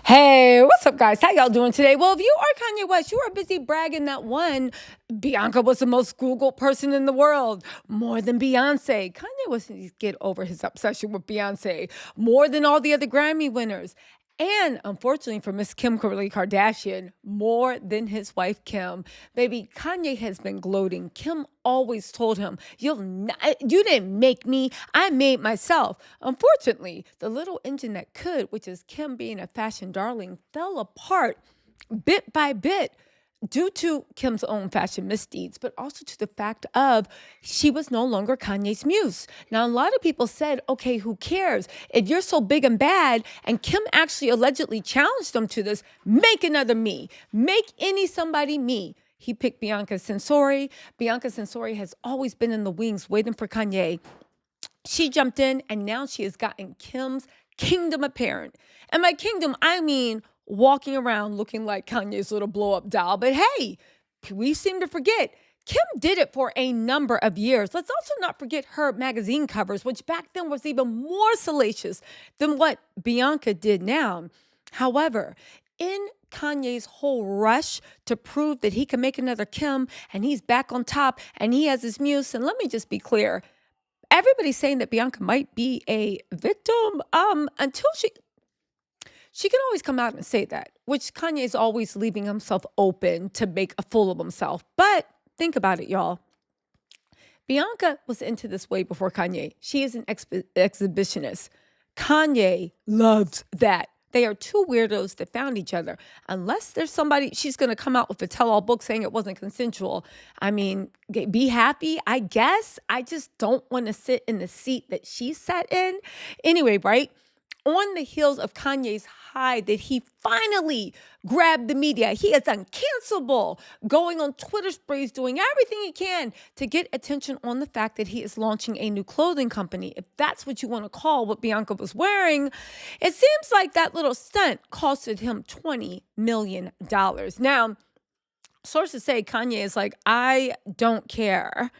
Hey, what's up, guys? How y'all doing today? Well, if you are Kanye West, you are busy bragging that one, Bianca was the most Googled person in the world, more than Beyonce. Kanye West needs to get over his obsession with Beyonce, more than all the other Grammy winners. And unfortunately for Miss Kim Kardashian, more than his wife Kim. Baby, Kanye has been gloating. Kim always told him, you didn't make me, I made myself. Unfortunately, the little engine that could, which is Kim being a fashion darling, fell apart bit by bit due to Kim's own fashion misdeeds, but also to the fact of she was no longer Kanye's muse. Now, a lot of people said, okay, who cares? If you're so big and bad, and Kim actually allegedly challenged them to this, make another me. Make somebody me. He picked Bianca Censori. Bianca Censori has always been in the wings waiting for Kanye. She jumped in, and now she has gotten Kim's kingdom apparent. And by kingdom, I mean walking around looking like Kanye's little blow-up doll. But hey, we seem to forget, Kim did it for a number of years. Let's also not forget her magazine covers, which back then was even more salacious than what Bianca did now. However, in Kanye's whole rush to prove that he can make another Kim and he's back on top and he has his muse, and let me just be clear, everybody's saying that Bianca might be a victim until she can always come out and say that, which Kanye is always leaving himself open to make a fool of himself. But think about it, y'all. Bianca was into this way before Kanye. She is an exhibitionist. Kanye loves that. They are two weirdos that found each other. Unless there's somebody, she's going to come out with a tell-all book saying it wasn't consensual. I mean, be happy, I guess. I just don't want to sit in the seat that she sat in. Anyway, right? On the heels of Kanye's high that he finally grabbed the media, he is uncancelable, going on Twitter sprees, doing everything he can to get attention on the fact that he is launching a new clothing company. If that's what you want to call what Bianca was wearing, it seems like that little stunt costed him $20 million. Now, sources say Kanye is like, I don't care.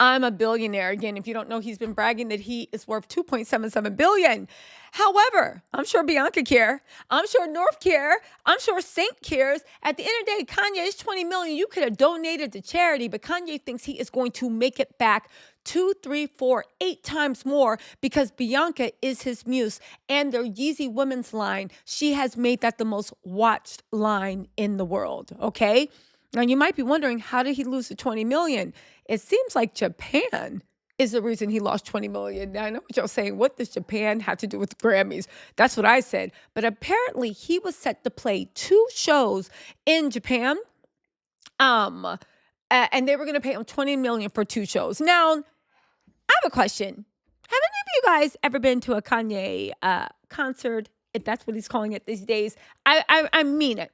I'm a billionaire. Again, if you don't know, he's been bragging that he is worth $2.77 billion. However, I'm sure Bianca care. I'm sure North care. I'm sure Saint cares. At the end of the day, Kanye is $20 million. You could have donated to charity, but Kanye thinks he is going to make it back 2, 3, 4, 8 times more because Bianca is his muse. And their Yeezy women's line, she has made that the most watched line in the world, okay? Now, you might be wondering, how did he lose the $20 million? It seems like Japan is the reason he lost $20 million. Now, I know what y'all saying. What does Japan have to do with the Grammys? That's what I said. But apparently, he was set to play 2 shows in Japan. And they were going to pay him $20 million for 2 shows. Now, I have a question. Have any of you guys ever been to a Kanye concert, if that's what he's calling it these days? I mean it.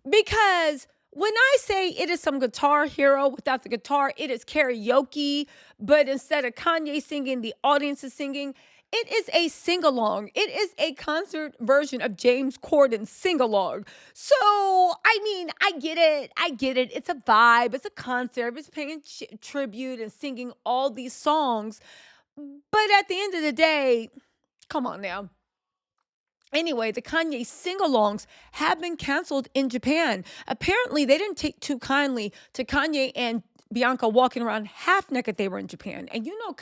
Because when I say it is some guitar hero without the guitar, it is karaoke, but instead of Kanye singing, the audience is singing. It is a sing-along. It is a concert version of James Corden's sing-along. So, I mean, I get it. It's a vibe. It's a concert. It's paying tribute and singing all these songs. But at the end of the day, come on now. Anyway, the Kanye sing-alongs have been canceled in Japan. Apparently, they didn't take too kindly to Kanye and Bianca walking around half naked. They were in Japan. And you know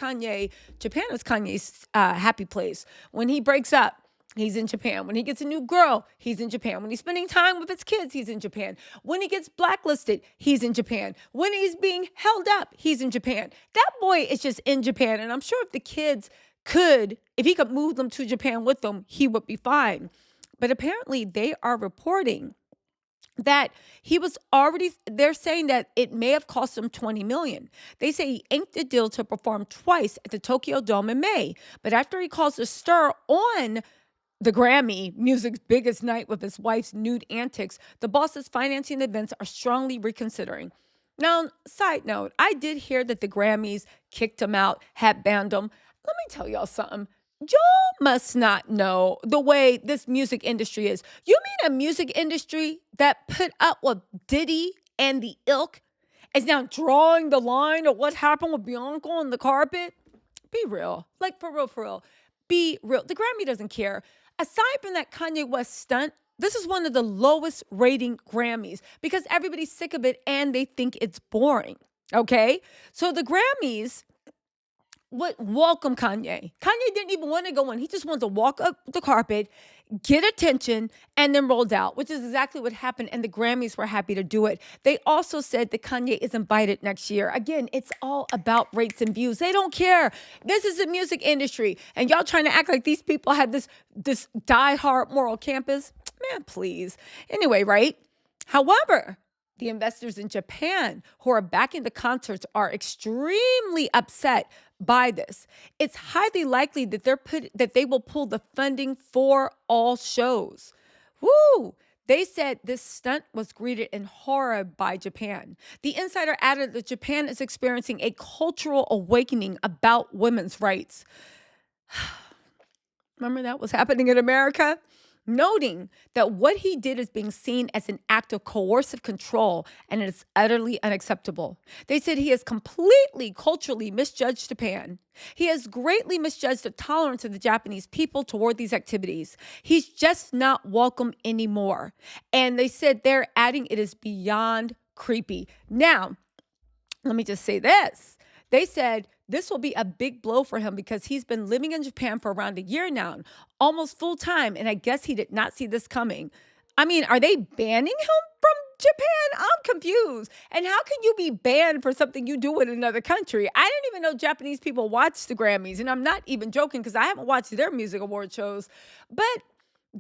Japan is Kanye's happy place. When he breaks up, he's in Japan. When he gets a new girl, he's in Japan. When he's spending time with his kids, he's in Japan. When he gets blacklisted, he's in Japan. When he's being held up, he's in Japan. That boy is just in Japan. And I'm sure if the kids if he could move them to Japan with them, he would be fine. But apparently they are reporting that they're saying that it may have cost him $20 million. They say he inked a deal to perform twice at the Tokyo Dome in May. But after he caused a stir on the Grammy, music's biggest night with his wife's nude antics, the boss's financing events are strongly reconsidering. Now, side note, I did hear that the Grammys kicked him out, had banned him. Let me tell y'all something. Y'all must not know the way this music industry is. You mean a music industry that put up with Diddy and the ilk is now drawing the line of what happened with Bianca on the carpet? Be real. Like, for real, for real. Be real. The Grammy doesn't care. Aside from that Kanye West stunt, This is one of the lowest rating Grammys because everybody's sick of it and they think it's boring. Okay. So the Grammys would welcome Kanye. Kanye didn't even want to go in. He just wanted to walk up the carpet, get attention, and then rolled out, which is exactly what happened. And the Grammys were happy to do it. They also said that Kanye is invited next year. Again, it's all about rates and views. They don't care. This is the music industry. And y'all trying to act like these people have this diehard moral campus. Man, please. Anyway, right? However, the investors in Japan who are backing the concerts are extremely upset by this. It's highly likely that they will pull the funding for all shows. Woo! They said this stunt was greeted in horror by Japan. The insider added that Japan is experiencing a cultural awakening about women's rights. Remember that was happening in America? Noting that what he did is being seen as an act of coercive control and it is utterly unacceptable. They said he has completely culturally misjudged Japan. He has greatly misjudged the tolerance of the Japanese people toward these activities. He's just not welcome anymore. And they said they're adding it is beyond creepy. Now, let me just say this. They said this will be a big blow for him because he's been living in Japan for around a year now, almost full time. And I guess he did not see this coming. I mean, are they banning him from Japan? I'm confused. And how can you be banned for something you do in another country? I didn't even know Japanese people watch the Grammys. And I'm not even joking because I haven't watched their music award shows. But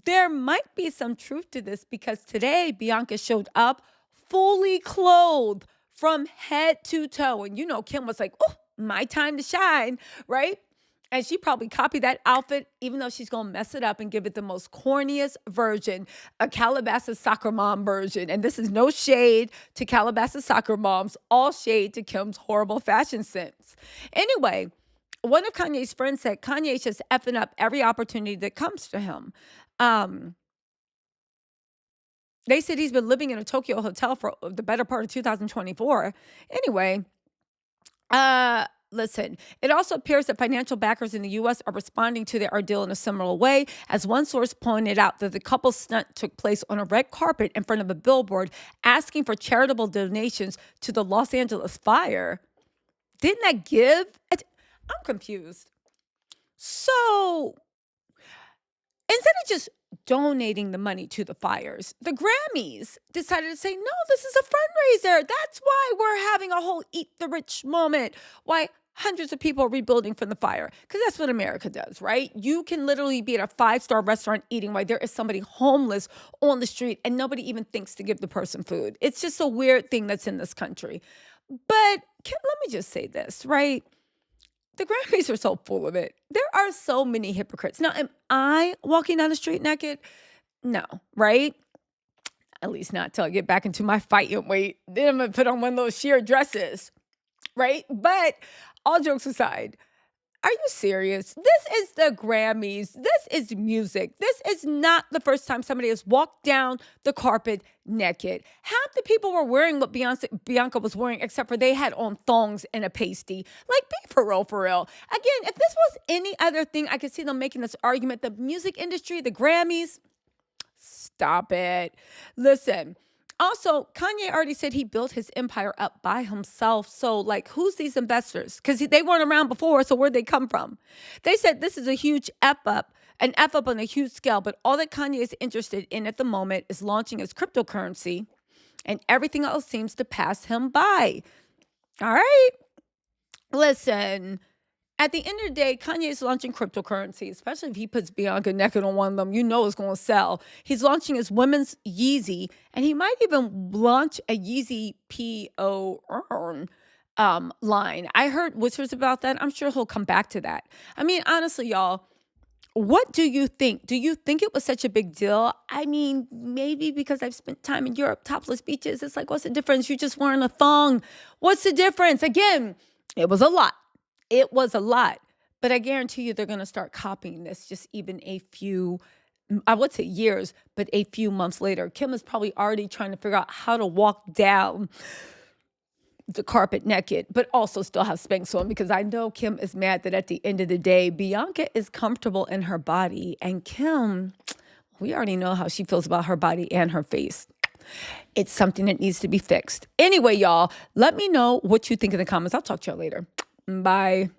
there might be some truth to this because today Bianca showed up fully clothed from head to toe. And Kim was like, oh, my time to shine, right? And she probably copied that outfit, even though she's going to mess it up and give it the most corniest version, a Calabasas soccer mom version. And this is no shade to Calabasas soccer moms, all shade to Kim's horrible fashion sense. Anyway, one of Kanye's friends said Kanye's just effing up every opportunity that comes to him. They said he's been living in a Tokyo hotel for the better part of 2024. Anyway, listen, it also appears that financial backers in the U.S. are responding to their ordeal in a similar way, as one source pointed out that the couple's stunt took place on a red carpet in front of a billboard asking for charitable donations to the Los Angeles fire. Didn't that give? I'm confused. So instead of just donating the money to the fires, the Grammys decided to say, no, this is a fundraiser. That's why we're having a whole eat the rich moment. Why hundreds of people are rebuilding from the fire. Because that's what America does, right? You can literally be at a 5-star restaurant eating while there is somebody homeless on the street and nobody even thinks to give the person food. It's just a weird thing that's in this country. But let me just say this, right? The Grammys are so full of it. There are so many hypocrites. Now, am I walking down the street naked? No, right? At least not till I get back into my fighting weight. Then I'm going to put on one of those sheer dresses, right? But all jokes aside, are you serious? This is the Grammys. This is music. This is not the first time somebody has walked down the carpet naked. Half the people were wearing what Bianca was wearing, except for they had on thongs and a pasty. Like, be for real, for real. Again, if this was any other thing, I could see them making this argument. The music industry, the Grammys, stop it. Listen. Also, Kanye already said he built his empire up by himself. So, who's these investors? Because they weren't around before, so where'd they come from? They said this is a huge an F up on a huge scale, but all that Kanye is interested in at the moment is launching his cryptocurrency, and everything else seems to pass him by. All right? Listen. At the end of the day, Kanye is launching cryptocurrency, especially if he puts Bianca naked on one of them. It's going to sell. He's launching his women's Yeezy, and he might even launch a Yeezy line. I heard whispers about that. I'm sure he'll come back to that. I mean, honestly, y'all, what do you think? Do you think it was such a big deal? I mean, maybe because I've spent time in Europe, topless beaches. It's like, what's the difference? You're just wearing a thong. What's the difference? Again, it was a lot. It was a lot, but I guarantee you they're going to start copying this just even a few, I would say years, but a few months later. Kim is probably already trying to figure out how to walk down the carpet naked, but also still have Spanx on, because I know Kim is mad that at the end of the day, Bianca is comfortable in her body and Kim, We already know how she feels about her body and her face. It's something that needs to be fixed. Anyway, y'all, let me know what you think in the comments. I'll talk to y'all later. Bye.